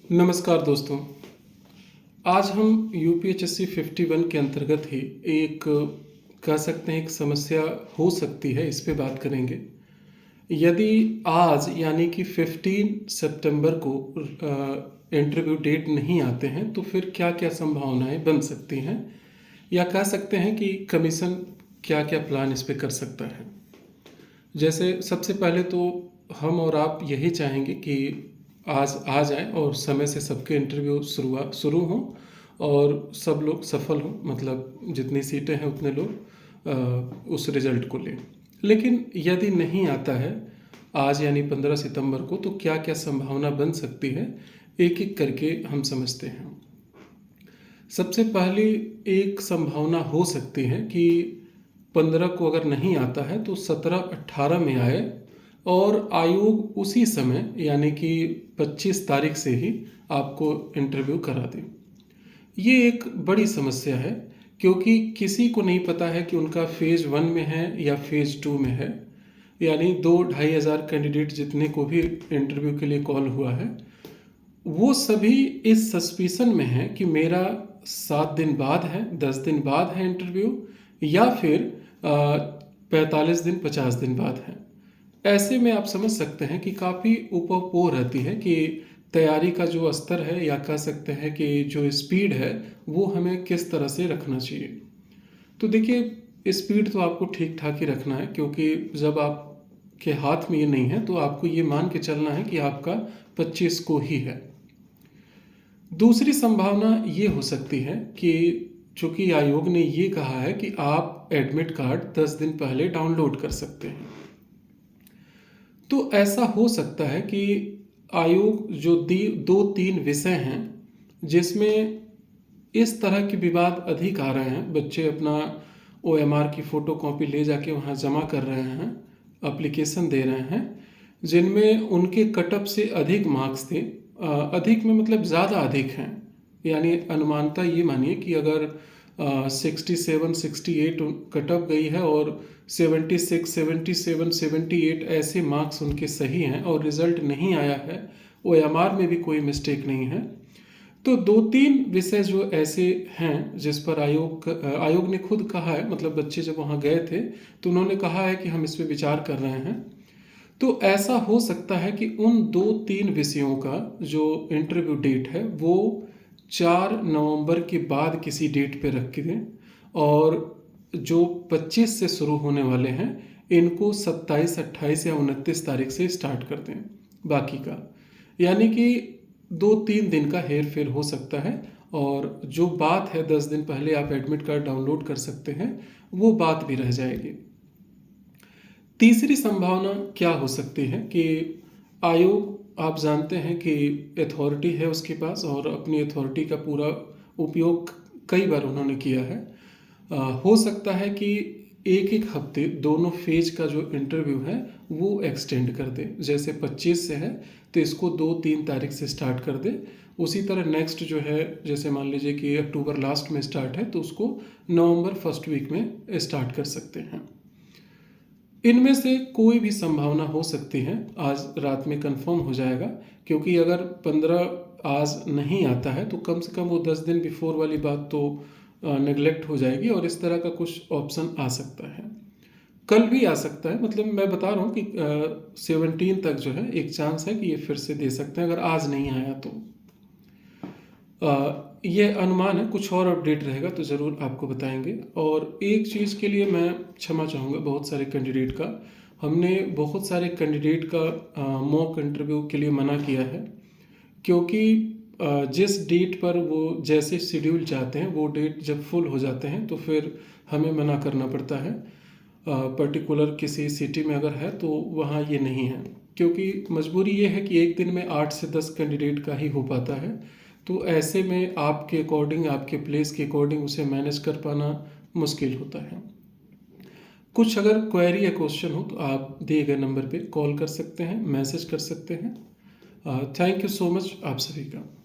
नमस्कार दोस्तों। आज हम यूपीएचएससी 51 के अंतर्गत ही एक कह सकते हैं एक समस्या हो सकती है, इस पे बात करेंगे। यदि आज यानी कि 15 सितंबर को इंटरव्यू डेट नहीं आते हैं तो फिर क्या क्या संभावनाएं बन सकती हैं, या कह सकते हैं कि कमीशन क्या क्या प्लान इस पे कर सकता है। जैसे सबसे पहले तो हम और आप यही चाहेंगे कि आज आ जाए और समय से सबके इंटरव्यू शुरू हों और सब लोग सफल हों, मतलब जितनी सीटें हैं उतने लोग उस रिज़ल्ट को लें। लेकिन यदि नहीं आता है आज यानी 15 सितंबर को, तो क्या क्या संभावना बन सकती है, एक एक करके हम समझते हैं। सबसे पहली एक संभावना हो सकती है कि 15 को अगर नहीं आता है तो 17-18 में आए और आयोग उसी समय यानी कि 25 तारीख से ही आपको इंटरव्यू करा दे। ये एक बड़ी समस्या है, क्योंकि किसी को नहीं पता है कि उनका फेज़ 1 में है या फेज़ 2 में है। यानी 2-2,500 कैंडिडेट जितने को भी इंटरव्यू के लिए कॉल हुआ है, वो सभी इस सस्पिशन में हैं कि मेरा 7 दिन बाद है, 10 दिन बाद है इंटरव्यू, या फिर 45 दिन 50 दिन बाद है। ऐसे में आप समझ सकते हैं कि काफ़ी ऊपर रहती है कि तैयारी का जो स्तर है, या कह सकते हैं कि जो स्पीड है, वो हमें किस तरह से रखना चाहिए। तो देखिए, स्पीड तो आपको ठीक ठाक ही रखना है, क्योंकि जब आपके हाथ में ये नहीं है तो आपको ये मान के चलना है कि आपका 25 को ही है। दूसरी संभावना ये हो सकती है कि चूंकि आयोग ने ये कहा है कि आप एडमिट कार्ड 10 दिन पहले डाउनलोड कर सकते हैं, तो ऐसा हो सकता है कि आयोग जो 2-3 विषय हैं जिसमें इस तरह के विवाद अधिक आ रहे हैं, बच्चे अपना ओएमआर की फ़ोटो कॉपी ले जाके वहाँ जमा कर रहे हैं, एप्लीकेशन दे रहे हैं, जिनमें उनके कटअप से अधिक मार्क्स थे। अधिक में मतलब ज़्यादा अधिक हैं, यानी अनुमानता ये मानिए कि अगर 67-68 कटअप गई है और 76-77-78 ऐसे मार्क्स उनके सही हैं और रिज़ल्ट नहीं आया है, ओएमआर में भी कोई मिस्टेक नहीं है, तो 2-3 विषय जो ऐसे हैं जिस पर आयोग ने खुद कहा है, मतलब बच्चे जब वहाँ गए थे तो उन्होंने कहा है कि हम इस पे विचार कर रहे हैं। तो ऐसा हो सकता है कि उन 2-3 विषयों का जो इंटरव्यू डेट है वो 4 नवंबर के बाद किसी डेट पे रख के दें, और जो 25 से शुरू होने वाले हैं इनको 27, 28 या 29 तारीख से स्टार्ट कर दें बाकी का। यानी कि 2-3 दिन का हेर फेर हो सकता है, और जो बात है 10 दिन पहले आप एडमिट कार्ड डाउनलोड कर सकते हैं, वो बात भी रह जाएगी। तीसरी संभावना क्या हो सकती है कि आयोग, आप जानते हैं कि अथॉरिटी है उसके पास, और अपनी अथॉरिटी का पूरा उपयोग कई बार उन्होंने किया है। हो सकता है कि एक एक हफ्ते दोनों फेज का जो इंटरव्यू है वो एक्सटेंड कर दे। जैसे 25 से है तो इसको 2-3 तारीख से स्टार्ट कर दे। उसी तरह नेक्स्ट जो है, जैसे मान लीजिए कि अक्टूबर लास्ट में स्टार्ट है तो उसको नवंबर फर्स्ट वीक में स्टार्ट कर सकते हैं। इनमें से कोई भी संभावना हो सकती है, आज रात में कंफर्म हो जाएगा, क्योंकि अगर 15 आज नहीं आता है तो कम से कम वो 10 दिन बिफोर वाली बात तो नेगलेक्ट हो जाएगी, और इस तरह का कुछ ऑप्शन आ सकता है। कल भी आ सकता है, मतलब मैं बता रहा हूँ कि 17 तक जो है एक चांस है कि ये फिर से दे सकते हैं अगर आज नहीं आया तो। ये अनुमान है, कुछ और अपडेट रहेगा तो ज़रूर आपको बताएंगे। और एक चीज़ के लिए मैं क्षमा चाहूँगा बहुत सारे कैंडिडेट का, हमने बहुत सारे कैंडिडेट का मॉक इंटरव्यू के लिए मना किया है, क्योंकि जिस डेट पर वो जैसे शेड्यूल चाहते हैं वो डेट जब फुल हो जाते हैं तो फिर हमें मना करना पड़ता है। पर्टिकुलर किसी सिटी में अगर है तो वहाँ ये नहीं है, क्योंकि मजबूरी ये है कि एक दिन में 8 से 10 कैंडिडेट का ही हो पाता है। तो ऐसे में आपके अकॉर्डिंग, आपके प्लेस के अकॉर्डिंग उसे मैनेज कर पाना मुश्किल होता है। कुछ अगर क्वेरी या क्वेश्चन हो तो आप दिए गए नंबर पे कॉल कर सकते हैं, मैसेज कर सकते हैं। थैंक यू सो मच आप सभी का।